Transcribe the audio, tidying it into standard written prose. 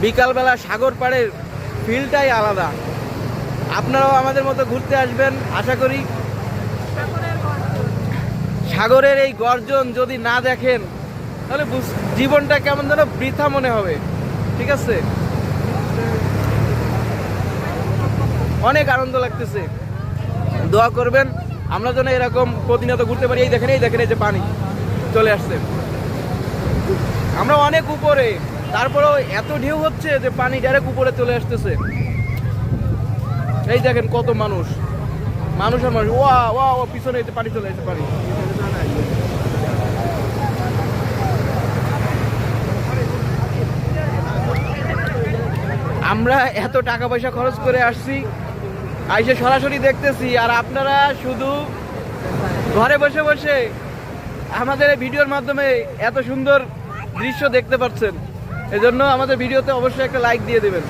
বিকালবেলা সাগর পাড়ের ফিলটাই আলাদা। আপনারাও আমাদের মতো ঘুরতে আসবেন আশা করি। সাগরের এই গর্জন যদি না দেখেন তাহলে জীবনটা কেমন যেন বৃথা মনে হবে। ঠিক আছে, অনেক আনন্দ লাগতেছে। দোয়া করবেন আমরা যেন এরকম প্রতিনিয়ত ঘুরতে পারি। এই দেখেন এই যে পানি চলে আসছে, আমরা অনেক উপরে, তারপরেও এত ঢেউ হচ্ছে যে পানি ডাইরেক্ট উপরে চলে আসতেছে। এই দেখেন কত মানুষ মানুষ আর মানুষ। ওয়া ওয়া ও পিছনে পানি চলে আসছে, পানি। আমরা এত টাকা পয়সা খরচ করে আসছি, আইসে সরাসরি দেখতেছি, আর আপনারা শুধু ঘরে বসে বসে আমাদের এই ভিডিওর মাধ্যমে এত সুন্দর দৃশ্য দেখতে পাচ্ছেন। এজন্য আমাদের ভিডিওতে অবশ্যই একটা লাইক দিয়ে দেবেন।